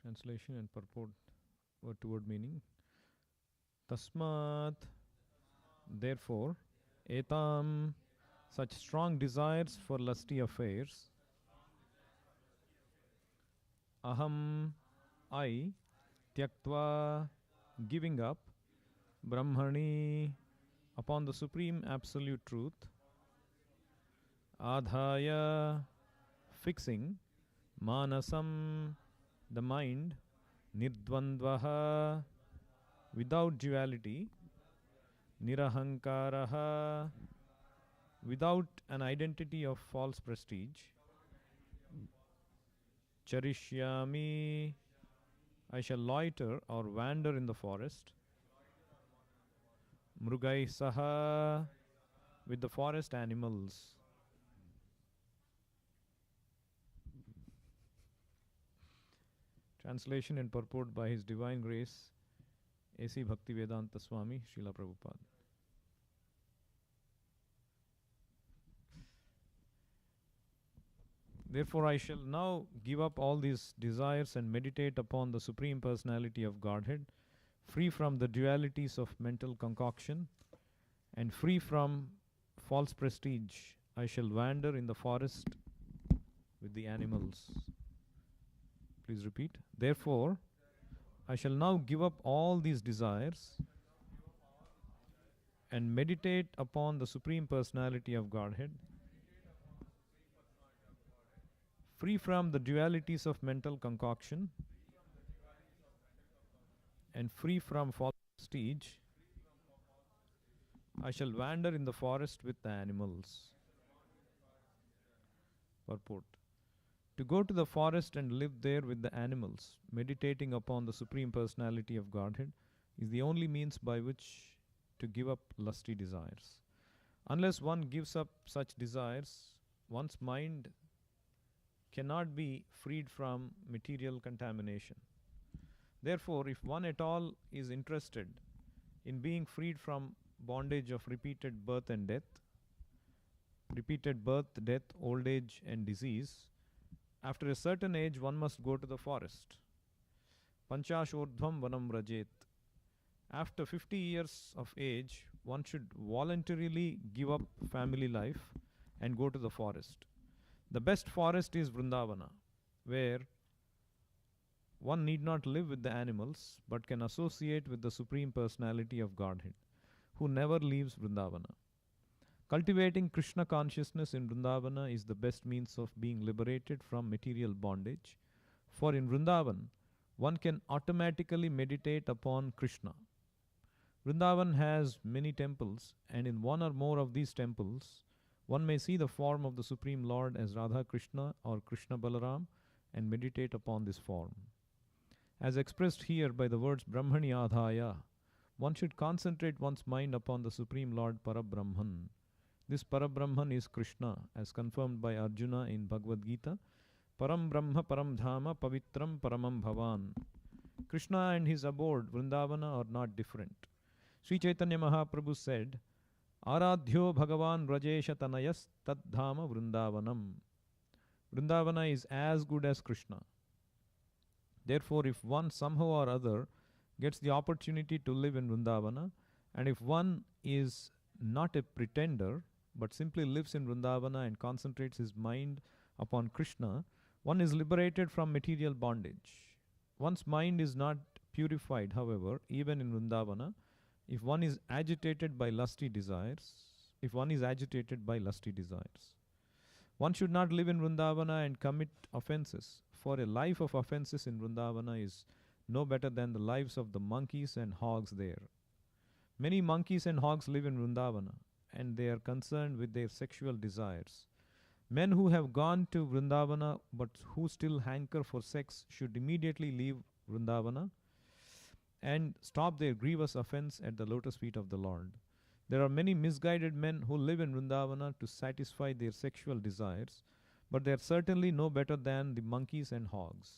Translation and purport word to word meaning. Tasmat, therefore, etam, such strong desires for lusty affairs, aham, I, tyaktva, giving up, brahmani, upon the supreme absolute truth, adhaya, fixing, manasam, the mind, nirdvandvaha, without duality, nirahankaraha, without an identity of false prestige, charishyami, I shall loiter or wander in the forest, mrugai saha, with the forest animals. Translation and purport by His Divine Grace A.C. Bhaktivedanta Swami Srila Prabhupada. Therefore, I shall now give up all these desires and meditate upon the Supreme Personality of Godhead, free from the dualities of mental concoction and free from false prestige. I shall wander in the forest with the animals. Please repeat. Therefore, I shall now give up all these desires and meditate upon the Supreme Personality of Godhead, free from the dualities of mental concoction and free from false prestige. I shall wander in the forest with the animals. Purport. To go to the forest and live there with the animals, meditating upon the Supreme Personality of Godhead, is the only means by which to give up lusty desires. Unless one gives up such desires, one's mind cannot be freed from material contamination. Therefore, if one at all is interested in being freed from bondage of repeated birth, death, old age, and disease, after a certain age one must go to the forest. Panchashordhvam vanam rajet. After 50 years of age, one should voluntarily give up family life and go to the forest. The best forest is Vrindavana, where one need not live with the animals but can associate with the Supreme Personality of Godhead, who never leaves Vrindavana. Cultivating Krishna consciousness in Vrindavana is the best means of being liberated from material bondage, for in Vrindavan, one can automatically meditate upon Krishna. Vrindavan has many temples, and in one or more of these temples, one may see the form of the Supreme Lord as Radha Krishna or Krishna Balaram and meditate upon this form. As expressed here by the words Brahmani Adhaya, one should concentrate one's mind upon the Supreme Lord Parabrahman. This Parabrahman is Krishna, as confirmed by Arjuna in Bhagavad Gita. Param Brahma Param Dhama Pavitram Paramam Bhavan. Krishna and his abode, Vrindavana, are not different. Sri Chaitanya Mahaprabhu said, Aradhyo Bhagavan Rajesha Tanayas Tadhama Vrindavanam. Vrindavana is as good as Krishna. Therefore, if one somehow or other gets the opportunity to live in Vrindavana, and if one is not a pretender, but simply lives in Vrindavana and concentrates his mind upon Krishna, one is liberated from material bondage. One's mind is not purified, however, even in Vrindavana, if one is agitated by lusty desires. One should not live in Vrindavana and commit offenses, for a life of offenses in Vrindavana is no better than the lives of the monkeys and hogs there. Many monkeys and hogs live in Vrindavana, and they are concerned with their sexual desires. Men who have gone to Vrindavana but who still hanker for sex should immediately leave Vrindavana and stop their grievous offense at the lotus feet of the Lord. There are many misguided men who live in Vrindavana to satisfy their sexual desires, but they are certainly no better than the monkeys and hogs.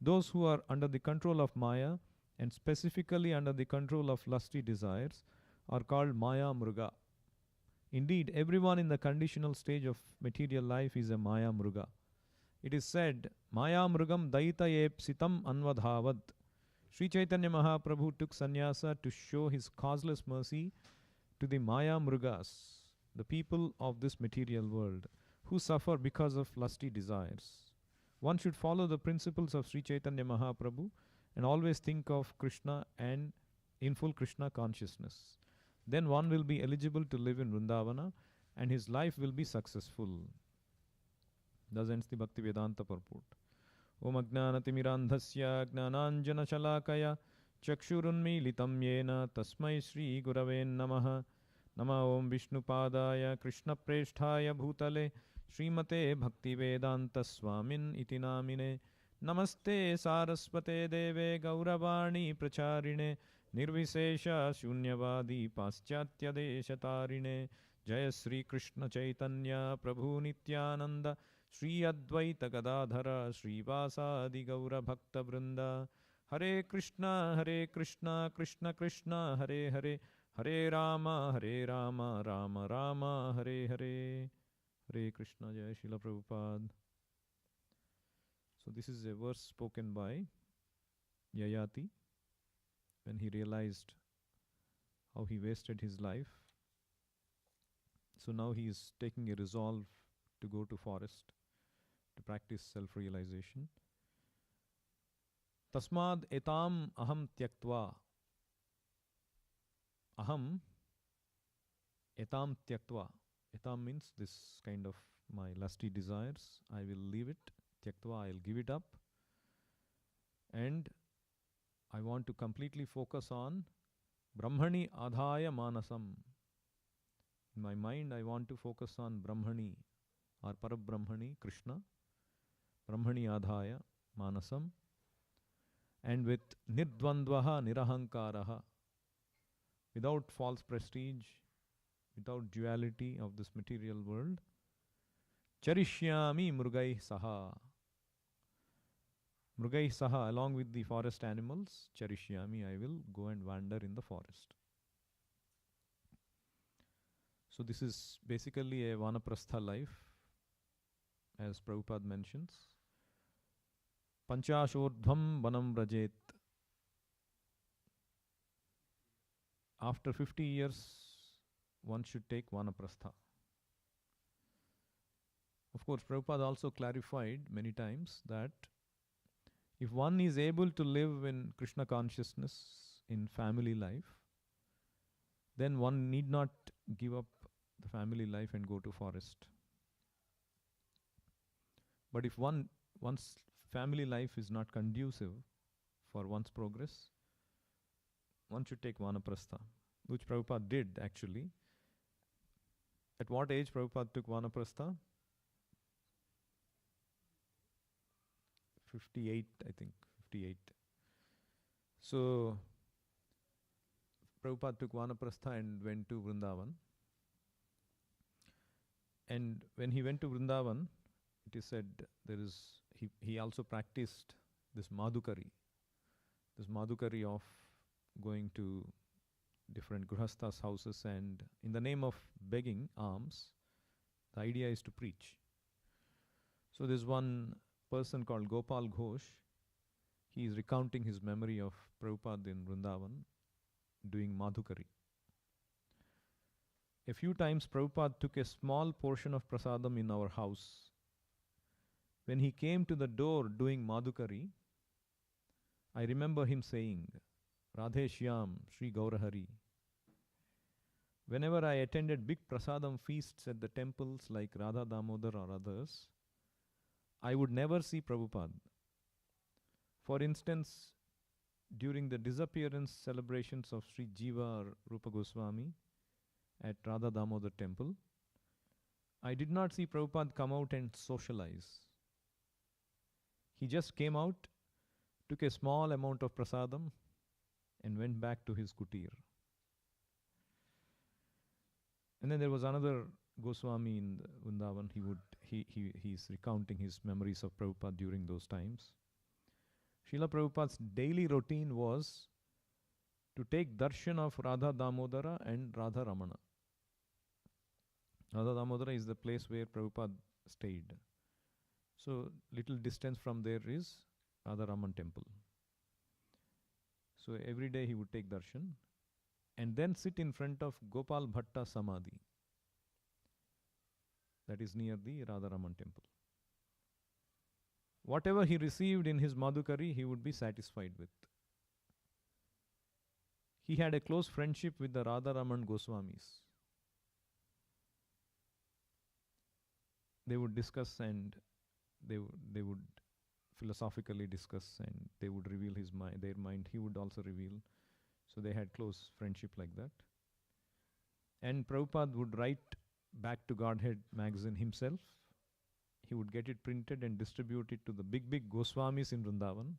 Those who are under the control of Maya, and specifically under the control of lusty desires, are called Maya Mruga. Indeed, everyone in the conditional stage of material life is a Maya Mruga. It is said, Maya Mrugam Daitayepsitam Anvadhavad. Sri Chaitanya Mahaprabhu took sannyasa to show his causeless mercy to the Maya Mrugas, the people of this material world, who suffer because of lusty desires. One should follow the principles of Sri Chaitanya Mahaprabhu and always think of Krishna and in full Krishna consciousness. Then one will be eligible to live in Vrindavana and his life will be successful. Thus ends the Bhakti Vedanta purport. Om Ajnanatimirandhasya Jnananjana Shalakaya Chakshurunmilitam Yena Tasmai Shri Gurave Namaha Nama Om Vishnupadaya Krishna Preshthaya Bhutale Srimate Bhaktivedanta Swamin iti namine Namaste Saraswate Deve Gauravani Pracharine Nirvisesha Shunyavadi Paschatya Deshatarine Jaya Sri Krishna Chaitanya Prabhu Nityananda Sri Advaita Gadadhara Sri Vasadi Gaura Bhakta Vrinda Hare Krishna Krishna Krishna Hare Hare Hare Rama Rama Rama Hare Hare Hare Krishna Jai Srila Prabhupada. So this is a verse spoken by Yayati when he realized how he wasted his life. So now he is taking a resolve to go to forest to practice self-realization. Tasmad etam aham tyaktva. Aham etam tyaktva. Etam means this kind of my lusty desires. I will leave it. Tyaktva, I'll give it up. And I want to completely focus on Brahmani adhaya manasam. In my mind, I want to focus on Brahmani or Parabrahmani, Krishna. Brahmani adhaya manasam. And with nirdvandvaha nirahankaraha. Without false prestige, without duality of this material world. Charishyami mrugai saha. Mrugai saha, along with the forest animals, Charishyami, I will go and wander in the forest. So this is basically a Vanaprastha life, as Prabhupada mentions. Panchashordhvam vanam vrajet. After 50 years, one should take Vanaprastha. Of course, Prabhupada also clarified many times that if one is able to live in Krishna consciousness in family life, then one need not give up the family life and go to forest. But if one's family life is not conducive for one's progress, one should take Vanaprastha, which Prabhupada did actually. At what age Prabhupada took Vanaprastha? 58, I think. 58. So, Prabhupada took Vanaprastha and went to Vrindavan. And when he went to Vrindavan, it is said he also practiced this Madhukari of going to different grihasthas' houses and in the name of begging alms, the idea is to preach. So there's one person called Gopal Ghosh. He is recounting his memory of Prabhupada in Vrindavan doing Madhukari. A few times Prabhupada took a small portion of prasadam in our house. When he came to the door doing Madhukari, I remember him saying, Radhe Shyam, Sri Gaurahari. Whenever I attended big prasadam feasts at the temples like Radha Damodar or others, I would never see Prabhupada. For instance, during the disappearance celebrations of Sri Jiva or Rupa Goswami at Radha Damodar temple, I did not see Prabhupada come out and socialize. He just came out, took a small amount of prasadam and went back to his kutir. And then there was another Goswami in Vrindavan. He's recounting his memories of Prabhupada during those times. Srila Prabhupada's daily routine was to take darshan of Radha Damodara and Radha Ramana. Radha Damodara is the place where Prabhupada stayed. So little distance from there is Radharaman temple. So every day he would take darshan and then sit in front of Gopal Bhatta Samadhi, that is near the Radharaman temple. Whatever he received in his Madhukari, he would be satisfied with. He had a close friendship with the Radharaman Goswamis. They would discuss and they would philosophically discuss and they would reveal their mind. He would also reveal. So they had close friendship like that. And Prabhupada would write back to Godhead magazine himself. He would get it printed and distribute it to the big Goswamis in Vrindavan.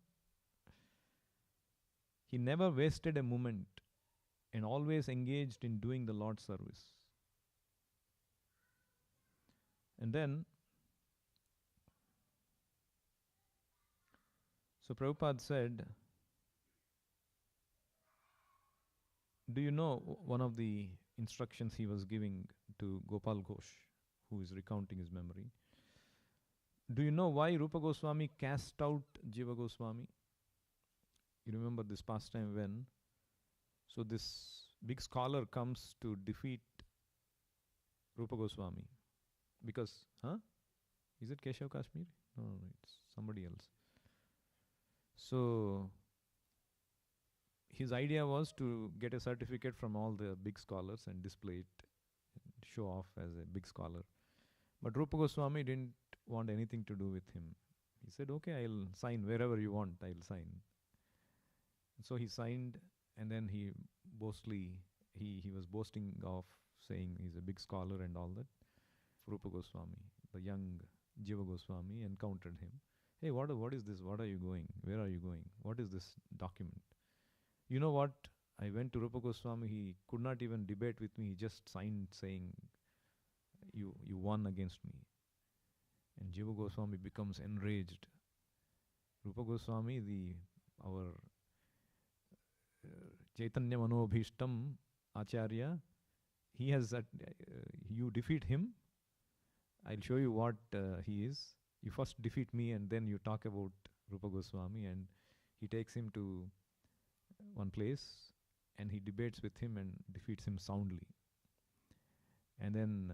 He never wasted a moment and always engaged in doing the Lord's service. And then, so Prabhupada said, do you know one of the instructions he was giving to Gopal Ghosh, who is recounting his memory? Do you know why Rupa Goswami cast out Jiva Goswami? You remember this pastime when? So this big scholar comes to defeat Rupa Goswami. Because, is it Keshav Kashmir? No, it's somebody else. So his idea was to get a certificate from all the big scholars and display it, and show off as a big scholar. But Rupa Goswami didn't want anything to do with him. He said, okay, I'll sign wherever you want, I'll sign. So he signed, and then he was boasting of saying he's a big scholar and all that. Rupa Goswami, the young Jiva Goswami, encountered him. Hey, what is this? What are you going? Where are you going? What is this document? You know what? I went to Rupa Goswami. He could not even debate with me. He just signed saying, you won against me. And Jiva Goswami becomes enraged. Rupa Goswami, our Chaitanya Manobhishtam Acharya, he has you defeat him. I'll show you what he is. You first defeat me and then you talk about Rupa Goswami, and he takes him to one place and he debates with him and defeats him soundly. And then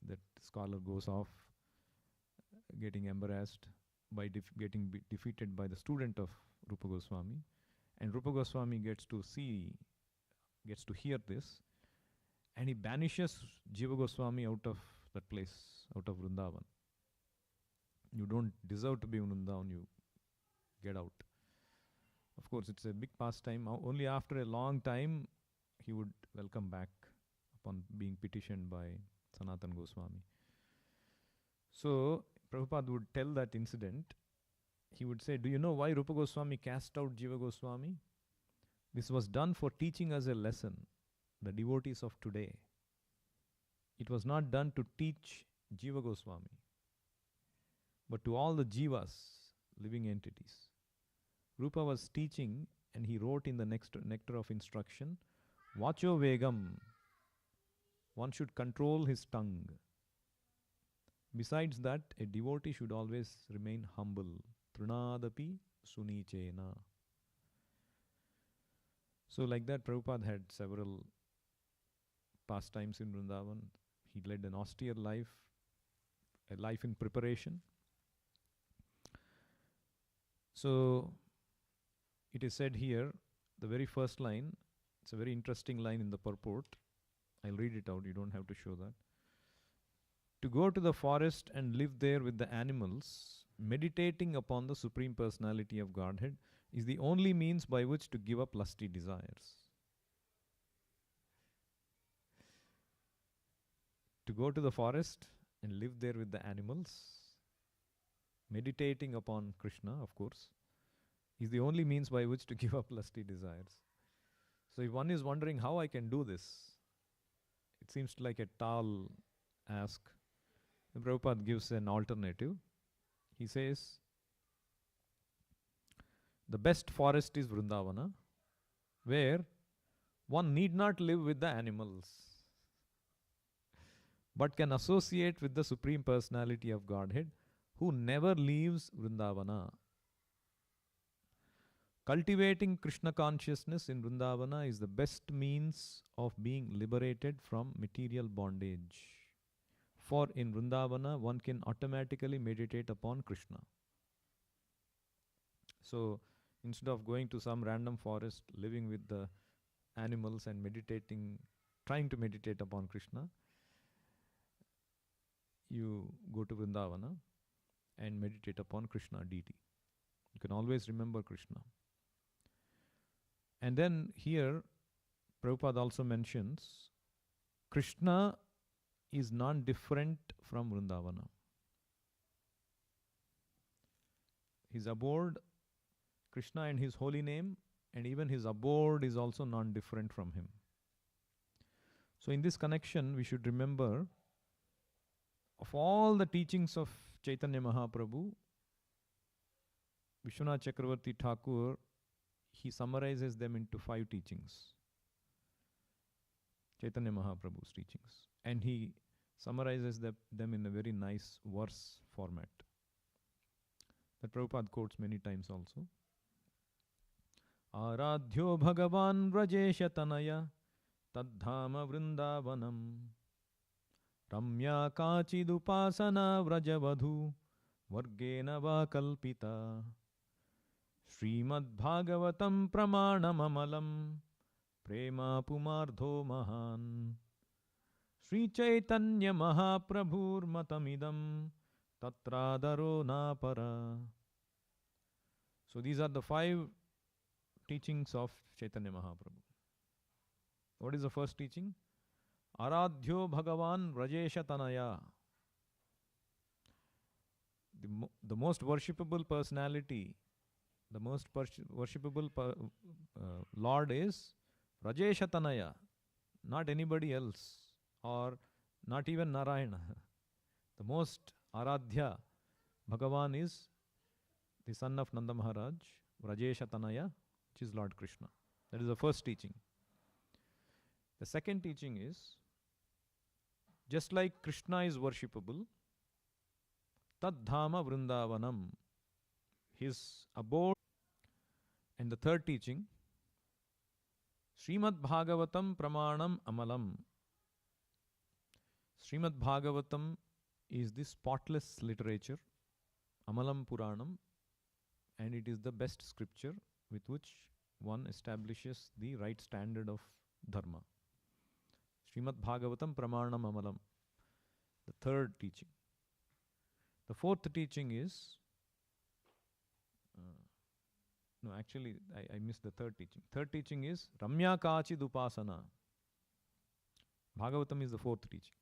that scholar goes off getting embarrassed by getting defeated by the student of Rupa Goswami. And Rupa Goswami gets to hear this, and he banishes Jiva Goswami out of that place, out of Vrindavan. You don't deserve to be in Vrindavan, you get out. Of course, it's a big pastime. Only after a long time, he would welcome back upon being petitioned by Sanatan Goswami. So, Prabhupada would tell that incident. He would say, do you know why Rupa Goswami cast out Jiva Goswami? This was done for teaching us a lesson, the devotees of today. It was not done to teach Jiva Goswami, but to all the Jivas, living entities. Rupa was teaching, and he wrote in the nectar of instruction, Vacho Vegam. One should control his tongue. Besides that, a devotee should always remain humble. Trinadapi sunichena. So like that, Prabhupada had several pastimes in Vrindavan. He led an austere life, a life in preparation. So it is said here, the very first line, it's a very interesting line in the purport. I'll read it out, you don't have to show that. To go to the forest and live there with the animals, meditating upon the Supreme Personality of Godhead, is the only means by which to give up lusty desires. To go to the forest and live there with the animals, meditating upon Krishna, of course, is the only means by which to give up lusty desires. So if one is wondering how I can do this, it seems like a tall ask. Prabhupada gives an alternative. He says, the best forest is Vrindavana, where one need not live with the animals, but can associate with the Supreme Personality of Godhead who never leaves Vrindavana. Cultivating Krishna consciousness in Vrindavana is the best means of being liberated from material bondage. For in Vrindavana, one can automatically meditate upon Krishna. So instead of going to some random forest, living with the animals and meditating, trying to meditate upon Krishna, you go to Vrindavana and meditate upon Krishna deity. You can always remember Krishna. And then here, Prabhupada also mentions Krishna is non-different from Vrindavana. His abode, Krishna and his holy name, and even his abode is also non-different from him. So in this connection, we should remember of all the teachings of Chaitanya Mahaprabhu, Vishwanath Chakravarti Thakur, he summarizes them into 5 teachings. Chaitanya Mahaprabhu's teachings. And he summarizes them in a very nice verse format that Prabhupada quotes many times also. Aradhyo Bhagavan Vrajesha Tanaya Tadhama Vrindavanam Ramya Kachidupasana Vrajavadhu Vargena Va Kalpita Srimad Bhagavatam Pramanamamalam Prema Pumardho Mahan Sri Chaitanya Mahaprabhur Matamidam Tatradaro Napara. So these are the 5 teachings of Chaitanya Mahaprabhu. What is the first teaching? Aradhyo Bhagavan Vrajesha Tanaya. The most worshipable personality, the most worshipable Lord is Vrajesha Tanaya, not anybody else, or not even Narayana. The most Aradhya Bhagavan is the son of Nanda Maharaj, Vrajesha Tanaya, which is Lord Krishna. That is the first teaching. The second teaching is, just like Krishna is worshipable, Tadhama Vrindavanam, his abode. And the third teaching, Srimad Bhagavatam Pramanam Amalam. Srimad Bhagavatam is the spotless literature, Amalam Puranam, and it is the best scripture with which one establishes the right standard of dharma. Srimad Bhagavatam Pramanam Amalam, the third teaching. The fourth teaching is, I missed the third teaching. Third teaching is Ramya Kachid Upasana. Bhagavatam is the fourth teaching.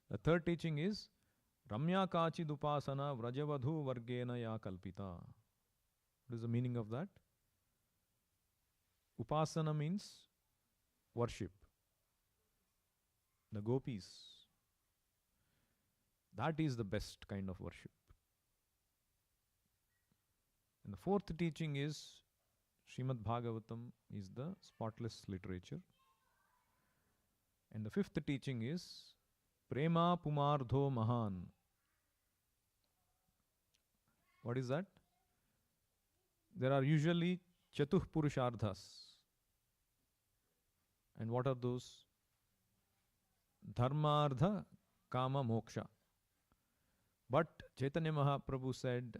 The third teaching is Ramya Kachid Upasana Vrajavadhu Vargena Ya Kalpita. What is the meaning of that? Upasana means worship. The gopis. That is the best kind of worship. And the fourth teaching is Srimad Bhagavatam is the spotless literature. And the fifth teaching is Prema Pumardho Mahan. What is that? There are usually Chatuh Purusharthas. And what are those? Dharmartha, Kama, Moksha. But Chaitanya Mahaprabhu said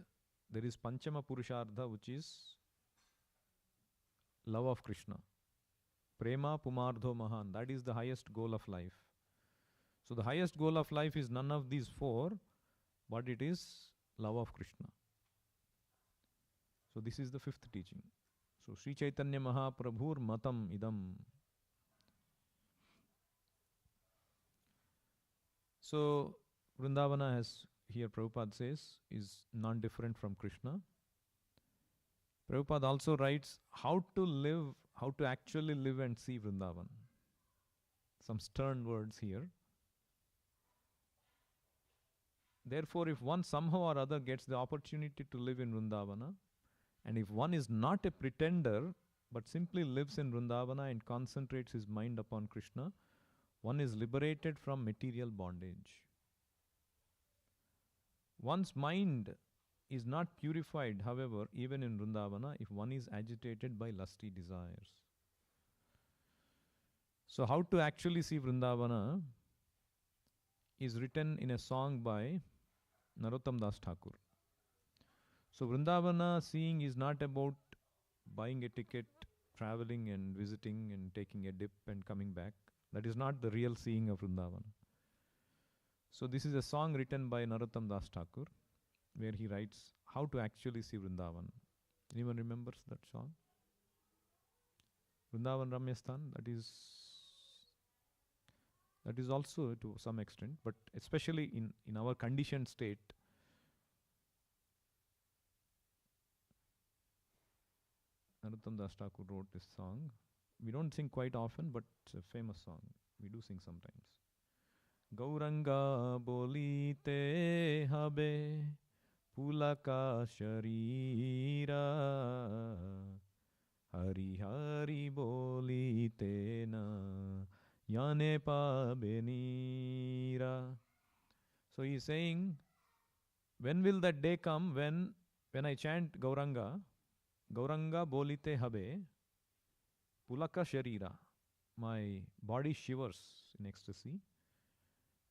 there is Panchama Purushartha, which is love of Krishna. Prema Pumardho Mahan. That is the highest goal of life. So the highest goal of life is none of these 4, but it is love of Krishna. So this is the fifth teaching. So Sri Chaitanya Mahaprabhur Matam Idam. So Vrindavana, has here Prabhupada says, is non-different from Krishna. Prabhupada also writes how to actually live and see Vrindavan. Some stern words here. Therefore, if one somehow or other gets the opportunity to live in Vrindavana, and if one is not a pretender, but simply lives in Vrindavana and concentrates his mind upon Krishna, one is liberated from material bondage. One's mind is not purified, however, even in Vrindavana, if one is agitated by lusty desires. So, how to actually see Vrindavana is written in a song by Narottam Das Thakur. So, Vrindavana seeing is not about buying a ticket, traveling and visiting and taking a dip and coming back. That is not the real seeing of Vrindavana. So, this is a song written by Narottam Das Thakur where he writes how to actually see Vrindavan. Anyone remembers that song? Vrindavan Ramyasthan, that is also to some extent, but especially in our conditioned state, Narottam Das Thakur wrote this song. We don't sing quite often, but it's a famous song. We do sing sometimes. Gauranga bolite habe pulaka sharira Hari Hari bolite na yane pabenira. So he is saying, when will that day come when I chant Gauranga bolite habe pulaka sharira, my body shivers in ecstasy,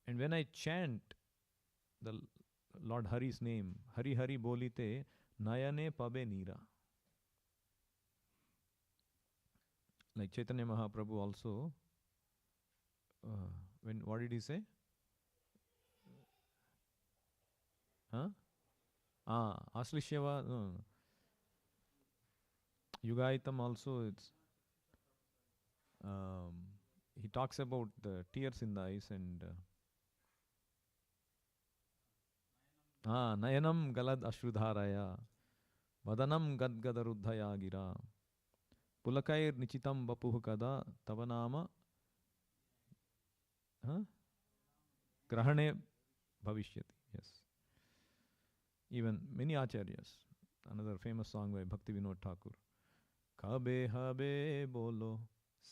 and when I chant the Lord Hari's name, Hari Hari bolite nayane pabe nira. Like Chaitanya Mahaprabhu also, what did he say? Aslishyava, no. Yugaitam also, it's he talks about the tears in the eyes and Nayanam galad ashrudharaya Vadanam gadgadarudhaya gira Pulakair nichitam bapuh kada tavanama grahane bhavishyati. Yes. Even many acharyas. Another famous song by Bhakti Vinod Thakur. Kabe habe bolo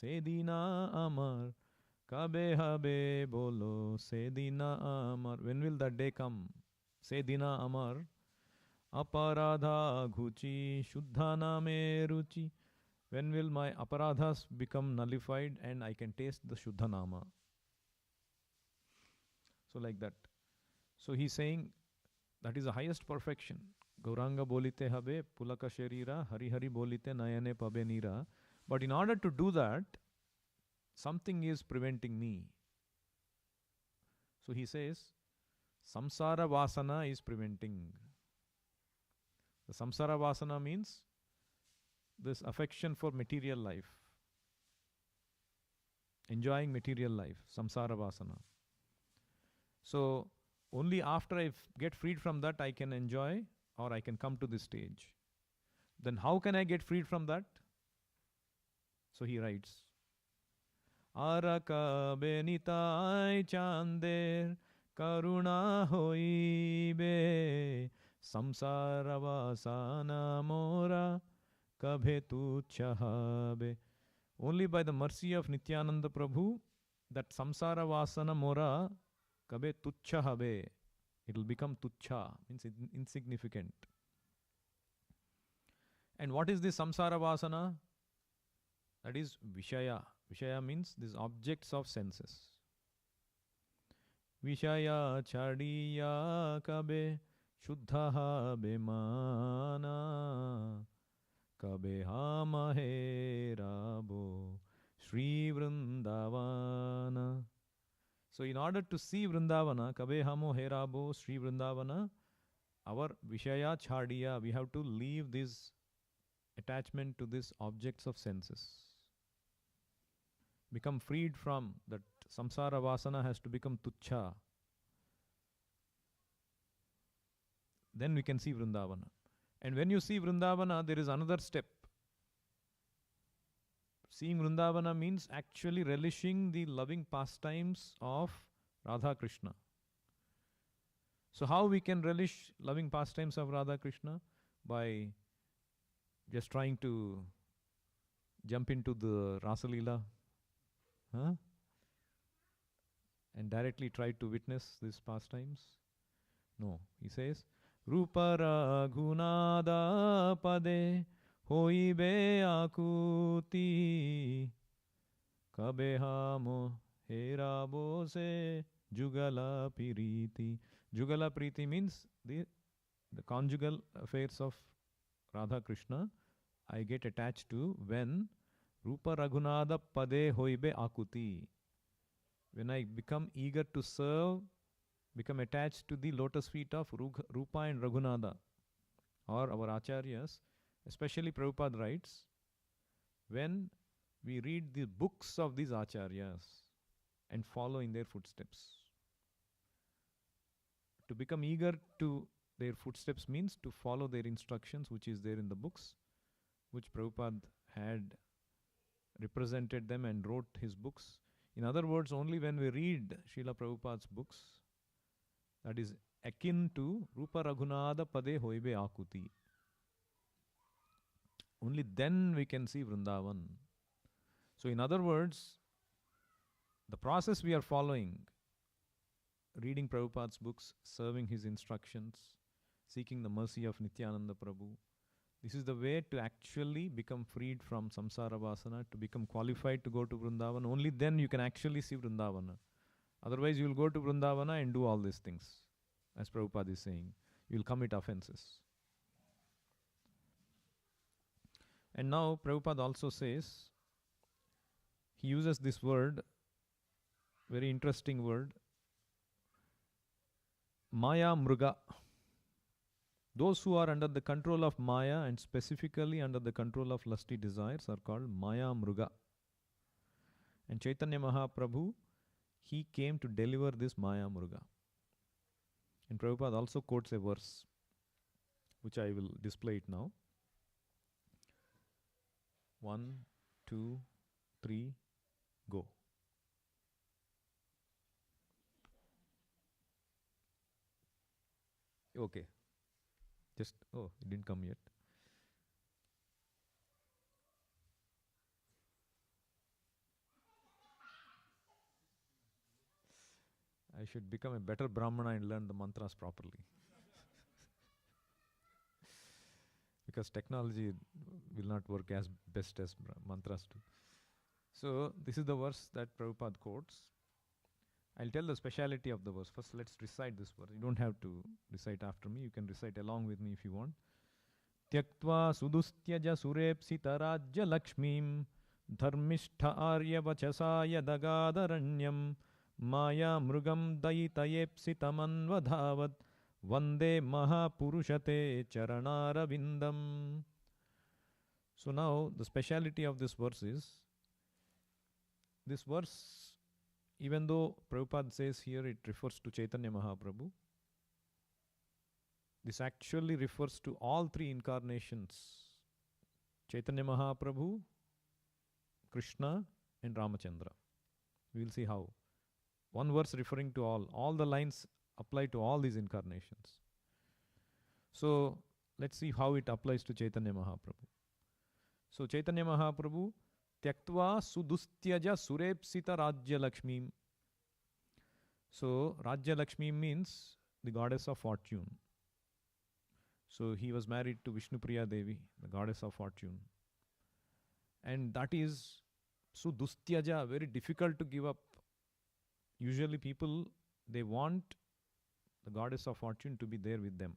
sedina amar Kabe habe bolo sedina amar. When will that day come? Sedina amar aparadha ghuchi shuddhana me ruchi. When will my aparadhas become nullified and I can taste the Shuddha Nama? So like that. So he's saying that is the highest perfection. Gauranga bolite habe pulaka sharira Hari Hari bolite nayane pabe nira. But in order to do that, something is preventing me. So he says, samsara vasana is preventing. The samsara vasana means this affection for material life, enjoying material life, samsara vasana. So only after I get freed from that I can enjoy or I can come to this stage. Then how can I get freed from that? So he writes, Araka benitai chander karuna hoibe samsara vasana mora kabhe tuchha habe. Only by the mercy of Nityananda Prabhu that samsara vasana mora kabhe tuchha habe. It will become tuchha, means insignificant. And what is this samsara vasana? That is Vishaya. Vishaya means these objects of senses. Vishaya chadiya kabe shuddha be mana kabe hamahe rabo Shri Vrindavana. So in order to see Vrindavana, kabe hamo herabo Shri Vrindavana, our Vishaya chadiya, we have to leave this attachment to these objects of senses. Become freed from that samsara vasana has to become tuchha. Then we can see Vrindavana. And when you see Vrindavana, there is another step. Seeing Vrindavana means actually relishing the loving pastimes of Radha Krishna. So how we can relish loving pastimes of Radha Krishna? By just trying to jump into the Rasa Leela, and directly try to witness these pastimes. No, he says, Rupa Raghunada Pade Hoibe Akuti Kabehamo Hera Bose Jugala Piriti. Jugala Priti means the conjugal affairs of Radha Krishna. I get attached to when Rupa Raghunada Pade Hoibe Akuti. When I become eager to serve, become attached to the lotus feet of Rupa and Raghunada, or our acharyas, especially Prabhupada writes, when we read the books of these acharyas and follow in their footsteps. To become eager to their footsteps means to follow their instructions, which is there in the books, which Prabhupada had represented them and wrote his books. In other words, only when we read Srila Prabhupada's books, that is akin to Rupa Raghunada Pade Hoibe Akuti, only then we can see Vrindavan. So, in other words, the process we are following, reading Prabhupada's books, serving his instructions, seeking the mercy of Nityananda Prabhu, this is the way to actually become freed from samsara vasana, to become qualified to go to Vrindavan. Only then you can actually see Vrindavana. Otherwise, you will go to Vrindavana and do all these things. As Prabhupada is saying, you will commit offenses. And now Prabhupada also says, he uses this word, very interesting word, Maya Mruga. Those who are under the control of Maya and specifically under the control of lusty desires are called Maya Mruga. And Chaitanya Mahaprabhu, he came to deliver this Maya Mruga. And Prabhupada also quotes a verse, which I will display it now. 1, 2, 3, go. Okay. Just, oh, it didn't come yet. I should become a better Brahmana and learn the mantras properly. Because technology will not work as best as mantras do. So, this is the verse that Prabhupada quotes. I'll tell the speciality of the verse. First, let's recite this verse. You don't have to recite after me. You can recite along with me if you want. Tyaktva sudustyaja surepsita rajya lakshmim dharmishtha arya vachasa yadagadharanyam maya mrugam dayitayepsitamanvadhavat vande mahapurushate charanaravindam. So now the speciality of this verse is, this verse, even though Prabhupada says here it refers to Chaitanya Mahaprabhu, this actually refers to all three incarnations, Chaitanya Mahaprabhu, Krishna and Ramachandra. We will see how. One verse referring to all the lines apply to all these incarnations. So let's see how it applies to Chaitanya Mahaprabhu. So Chaitanya Mahaprabhu, Tyaktva sudustyaja surepsita rajya lakshmim. So Rajya Lakshmi means the goddess of fortune. So he was married to Vishnupriya Devi, the goddess of fortune. And that is sudustyaja, very difficult to give up. Usually people, they want the goddess of fortune to be there with them.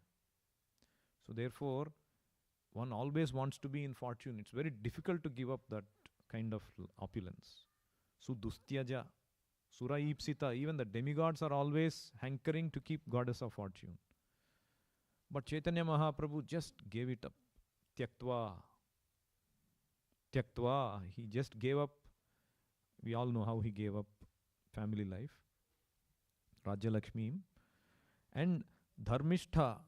So therefore, one always wants to be in fortune. It's very difficult to give up that kind of opulence. Sudustyaja, Sura Ipsita, even the demigods are always hankering to keep goddess of fortune. But Chaitanya Mahaprabhu just gave it up. Tyaktva. Tyaktva. He just gave up. We all know how he gave up family life. Rajya Lakshmi. And Dharmishtha.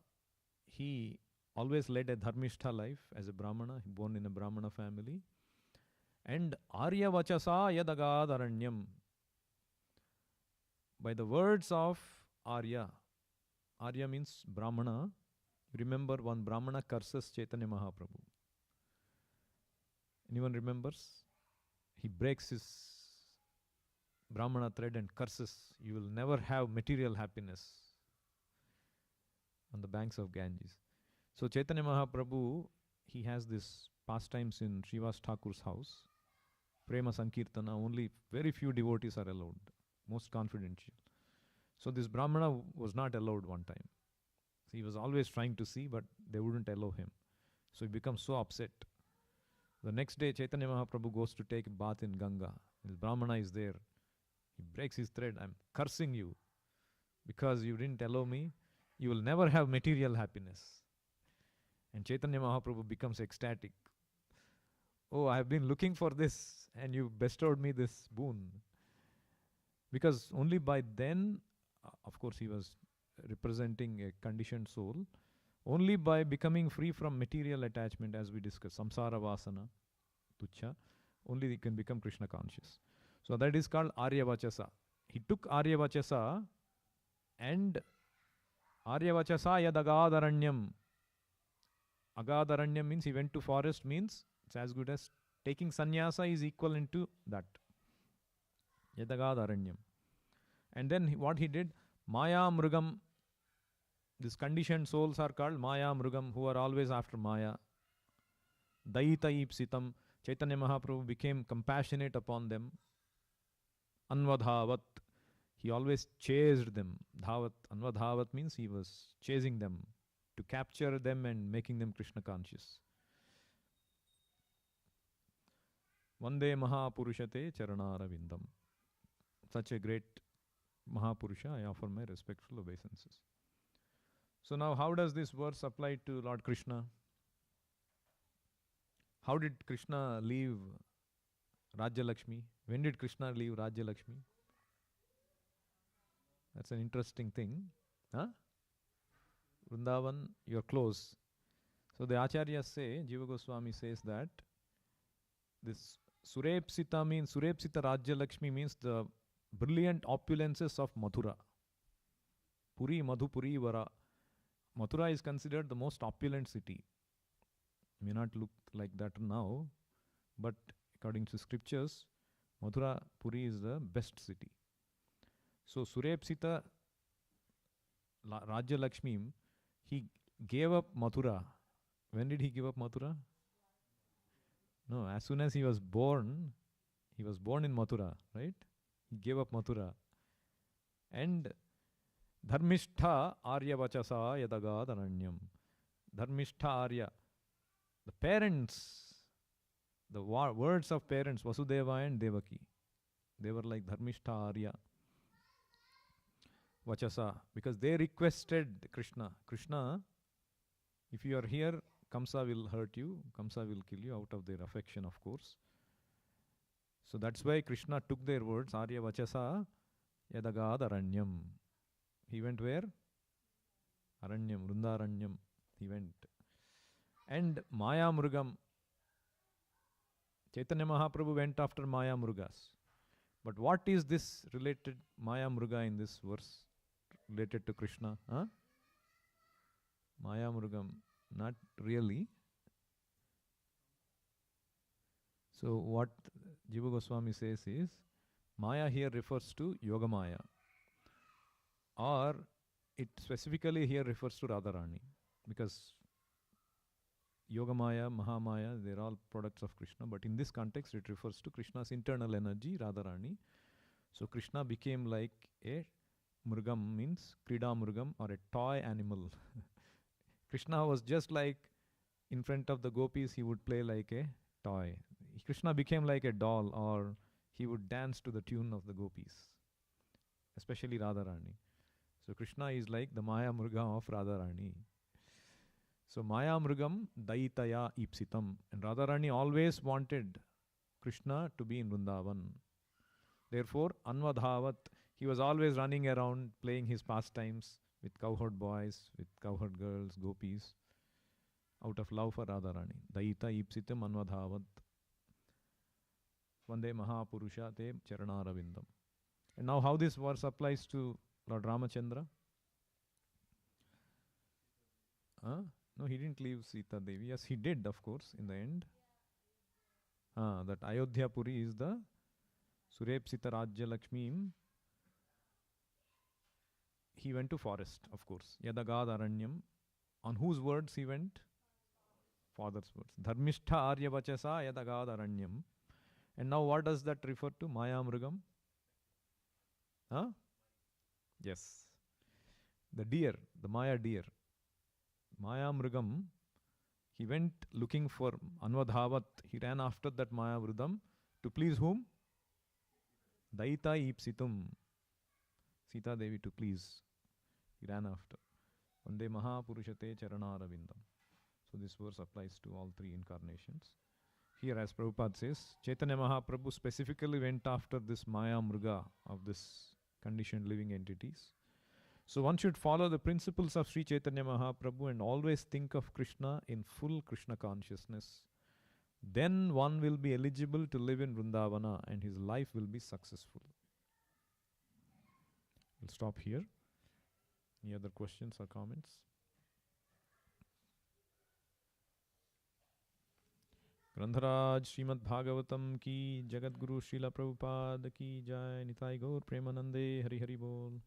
He always led a Dharmishtha life as a Brahmana, born in a Brahmana family. And Arya Vachasa Yadagadharanyam. By the words of Arya. Arya means Brahmana. Remember, one Brahmana curses Chaitanya Mahaprabhu. Anyone remembers? He breaks his Brahmana thread and curses, you will never have material happiness. on the banks of Ganges. So Chaitanya Mahaprabhu, he has this pastimes in Srivas Thakur's house. Prema Sankirtana, only very few devotees are allowed, most confidential. So this Brahmana was not allowed one time. So he was always trying to see, but they wouldn't allow him. So he becomes so upset. The next day, Chaitanya Mahaprabhu goes to take a bath in Ganga. This Brahmana is there. He breaks his thread. I'm cursing you because you didn't allow me. You will never have material happiness. And Chaitanya Mahaprabhu becomes ecstatic. Oh, I have been looking for this and you bestowed me this boon. Because only by then, of course, he was representing a conditioned soul. Only by becoming free from material attachment, as we discussed, samsara vasana, tuchha, only he can become Krishna conscious. So that is called Aryavachasa. He took Aryavachasa and Aryavachasa yadagadharanyam. Agadharanyam means he went to forest, means it's as good as taking sannyasa is equivalent to that. Yadagadharanyam. And then what he did, Maya Mrugam. These conditioned souls are called Maya Mrugam, who are always after Maya. Daita Ipsitam. Chaitanya Mahaprabhu became compassionate upon them. Anvadhavat. He always chased them. Dhavat. Anvadhavat means he was chasing them to capture them and making them Krishna conscious. Vande Mahapurushate Charanara Vindam. Such a great Mahapurusha, I offer my respectful obeisances. So now how does this verse apply to Lord Krishna? How did Krishna leave Rajya Lakshmi? When did Krishna leave Rajya Lakshmi? That's an interesting thing. Huh? Vrindavan, you're close. So the Acharyas say, Jiva Goswami says that this Surepsita means, Surepsita Rajya Lakshmi means the brilliant opulences of Mathura. Puri, Madhupuri, Vara. Mathura is considered the most opulent city. May not look like that now, but according to scriptures, Mathura, Puri is the best city. So Surepsita Rajya Lakshmi, he gave up Mathura. When did he give up Mathura? No, as soon as he was born in Mathura, right? He gave up Mathura. And Dharmishtha Arya Vachasa Yadagadharanyam. Dharmishtha Arya. The parents, the words of parents, Vasudeva and Devaki. They were like Dharmishtha Arya Vachasa. Because they requested Krishna. Krishna, if you are here, Kamsa will hurt you. Kamsa will kill you out of their affection, of course. So that's why Krishna took their words, Arya Vachasa Yadagadharanyam. He went where? Aranyam, Vrindaranyam. He went. And Maya Mrugam. Chaitanya Mahaprabhu went after Maya Mrugas. But what is this related, Maya Mruga in this verse? Related to Krishna? Huh? Maya Mrugam. Not really. So what Jiva Goswami says is, Maya here refers to Yoga Maya. Or it specifically here refers to Radharani. Because Yogamaya, Mahamaya, they're all products of Krishna. But in this context, it refers to Krishna's internal energy, Radharani. So Krishna became like a Mrugam, means Krida Mrugam, or a toy animal. Krishna was just like in front of the gopis, he would play like a toy. Krishna became like a doll, or he would dance to the tune of the gopis, especially Radharani. So Krishna is like the Maya Mruga of Radharani. So Maya Mrugam Daitaya Ipsitam. And Radharani always wanted Krishna to be in Vrindavan. Therefore, Anvadhavat, he was always running around playing his pastimes with cowherd boys, with cowherd girls, gopis, out of love for Radharani. Daita Ipsitam Anvadhavat. Vande Mahapurusha Te Charanaravindam. And now how this verse applies to Lord Ramachandra? No, he didn't leave Sita Devi. Yes, he did, of course, in the end. That Ayodhya Puri is the Surepsita Rajya Lakshmi. He went to forest, of course. Yadagadharanyam. On whose words he went? Father's words. Dharmishtha arya vachasa yadagadharanyam. And now what does that refer to? Maya mrugam? Huh? Yes. The deer, the Maya deer. Maya mrugam, he went looking for Anvadhavat. He ran after that Maya Vrudam to please whom? Daita Ipsitum. Sita Devi to please. He ran after. Vande Mahapurushate Charanaravindam. So this verse applies to all three incarnations. Here, as Prabhupada says, Chaitanya Mahaprabhu specifically went after this Maya Mruga of this conditioned living entities. So one should follow the principles of Sri Chaitanya Mahaprabhu and always think of Krishna in full Krishna consciousness. Then one will be eligible to live in Vrindavana and his life will be successful. We'll stop here. Any other questions or comments? Grandharaj Srimad Bhagavatam ki Jagat Guru Srila Prabhupada ki Jai Nitai Gaur Premanande Hari Hari Bol.